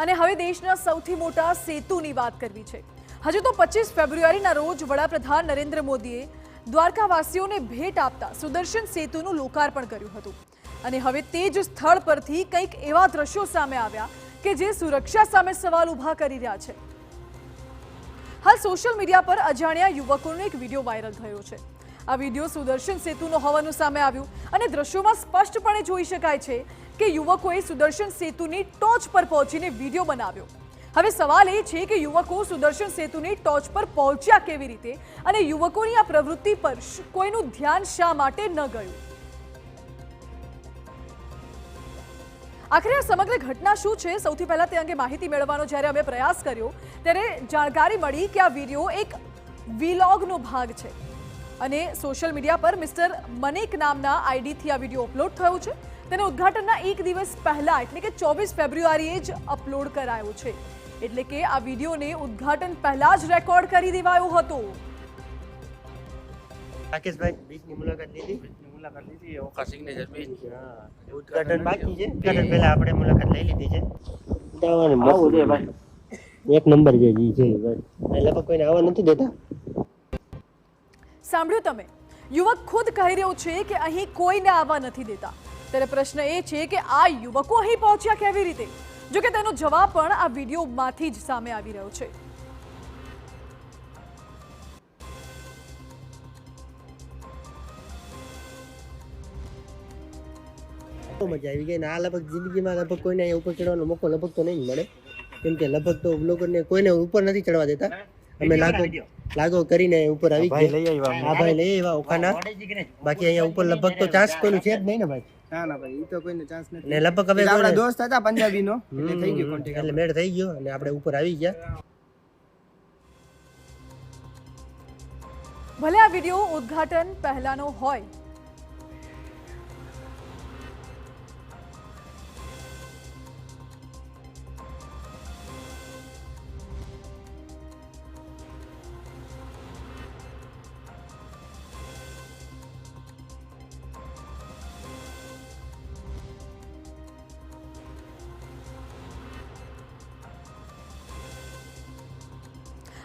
અને હવે દેશના સૌથી મોટા સેતુની વાત કરવી છે। હજુ તો 25 ફેબ્રુઆરીના રોજ વડાપ્રધાન નરેન્દ્ર મોદીએ દ્વારકાવાસીઓને ભેટ આપતા સુદર્શન સેતુનું લોકાર્પણ કર્યું હતું અને હવે તે જ સ્થળ પરથી કંઈક એવા દ્રશ્યો સામે આવ્યા કે જે સુરક્ષા સામે સવાલ ઊભા કરી રહ્યા છે। હાલ સોશિયલ મીડિયા પર અજાણ્યા યુવકોનો એક વિડીયો વાયરલ થયો છે। આ વિડીયો સુદર્શન સેતુનો હોવાનું સામે આવ્યું અને દ્રશ્યોમાં સ્પષ્ટપણે જોઈ શકાય છે કે યુવકોએ સુદર્શન સેતુની ટોચ પર પહોંચીને વિડીયો બનાવ્યો। હવે સવાલ એ છે કે યુવકો સુદર્શન સેતુની ટોચ પર પહોંચ્યા કેવી રીતે અને યુવકોની આ પ્રવૃત્તિ પર કોઈનું ધ્યાન શા માટે ન ગયું? આખરે આ સમગ્ર ઘટના શું છે? સૌથી પહેલા તે અંગે માહિતી મેળવવાનો જ્યારે અમે પ્રયાસ કર્યો ત્યારે જાણકારી મળી કે આ વિડીયો એક વ્લોગનો ભાગ છે અને સોશિયલ મીડિયા પર મિસ્ટર મનિક નામના આઈડીથી આ વિડીયો અપલોડ થયો છે। તેના ઉદ્ઘાટનના એક દિવસ પહેલા એટલે કે 24 ફેબ્રુઆરીએ જ અપલોડ કરાયો છે, એટલે કે આ વિડીયોને ઉદ્ઘાટન પહેલા જ રેકોર્ડ કરી દેવાયો હતો। રાકેશભાઈ બીચની મુલાકાત લીધી ઓકા સિગ્નેચર બીચ ઉદ્ઘાટન બાકી છે। ઉદ્ઘાટન પહેલા આપણે મુલાકાત લઈ લીધી છે। દાવાનું આવું છે ભાઈ, એક નંબર જે છે ભાઈ, લગભગ કોઈને આવવા નથી દેતા। સાંભળ્યું તમે? યુવક ખુદ કહી રહ્યો છે કે અહીં કોઈને આવવા નથી દેતા। ત્યારે પ્રશ્ન એ છે કે આ યુવકો અહીં પહોંચ્યા કેવી રીતે? જો કે તેનો જવાબ પણ આ વિડીયોમાંથી જ સામે આવી રહ્યો છે। મજા આવી ગઈ ને આ લગભગ જિંદગીમાં લગભગ કોઈને અહીંયા ઉપર ચડવાનો મોકો લગભગ તો નહીં મળે, કેમ કે લગભગ તો લોકોને કોઈને ઉપર નથી ચડવા દેતા। અમે લાગો કરીને ઉપર આવી ગયા। હા ભાઈ લઈ આવ્યા ઓખાના, બાકી અહીંયા ઉપર લગભગ તો ચાન્સ કોઈનું છે જ નહીં ને ભાઈ। ના ના ભાઈ, ઈ તો કોઈને ચાન્સ નથી ને લગભગ હવે આપણા દોસ્ત હતા પંજાબીનો એટલે થઈ ગયો કોન્ટેક્ટ, એટલે મેળ થઈ ગયો અને આપણે ઉપર આવી ગયા। ભલે આ વિડીયો ઉદ્ઘાટન પહેલાનો હોય,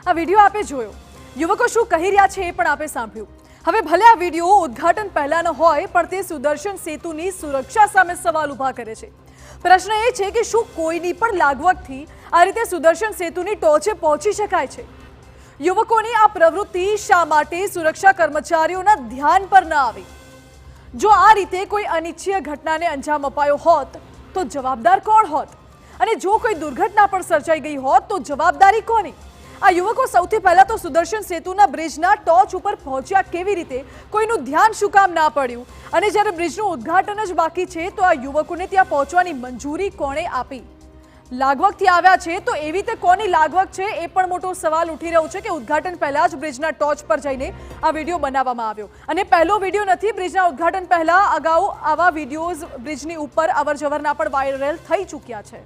આ વિડીયો આપે જોયો, યુવકો શું કહી રહ્યા છે એ પણ આપે સાંભળ્યું। હવે ભલે આ વિડીયો ઉદ્ઘાટન પહેલાનો હોય પણ તે સુદર્શન સેતુની સુરક્ષા સામે સવાલ ઊભા કરે છે। પ્રશ્ન એ છે કે શું કોઈની પણ લાગવગથી આ રીતે સુદર્શન સેતુની ટોચે પહોંચી શકાય છે? યુવકોની આ પ્રવૃત્તિ શા માટે સુરક્ષા કર્મચારીઓના ધ્યાન પર ન આવી? જો આ રીતે કોઈ અનિચ્છનીય ઘટનાને અંજામ અપાયો હોત તો જવાબદાર કોણ હોત? અને જો કોઈ દુર્ઘટના પણ સર્જાઈ ગઈ હોત તો જવાબદારી કોની? આ યુવકો સૌથી પહેલા તો સુદર્શન સેતુના બ્રિજના ટોચ ઉપર પહોંચ્યા કેવી રીતે? કોઈનું ધ્યાન શું કામ ના પડ્યું? અને જ્યારે બ્રિજનું ઉદ્ઘાટન જ બાકી છે તો આ યુવકોને ત્યાં પહોંચવાની મંજૂરી કોણે આપી? લાગવગથી આવ્યા છે તો એવી રીતે કોની લાગવગ છે એ પણ મોટો સવાલ ઉઠી રહ્યો છે કે ઉદ્ઘાટન પહેલા જ બ્રિજના ટોચ પર જઈને આ વિડીયો બનાવવામાં આવ્યો અને પહેલો વિડીયો નથી। બ્રિજના ઉદ્ઘાટન પહેલા અગાઉ આવા વિડીયોઝ બ્રિજની ઉપર અવરજવરના પણ વાયરલ થઈ ચૂક્યા છે।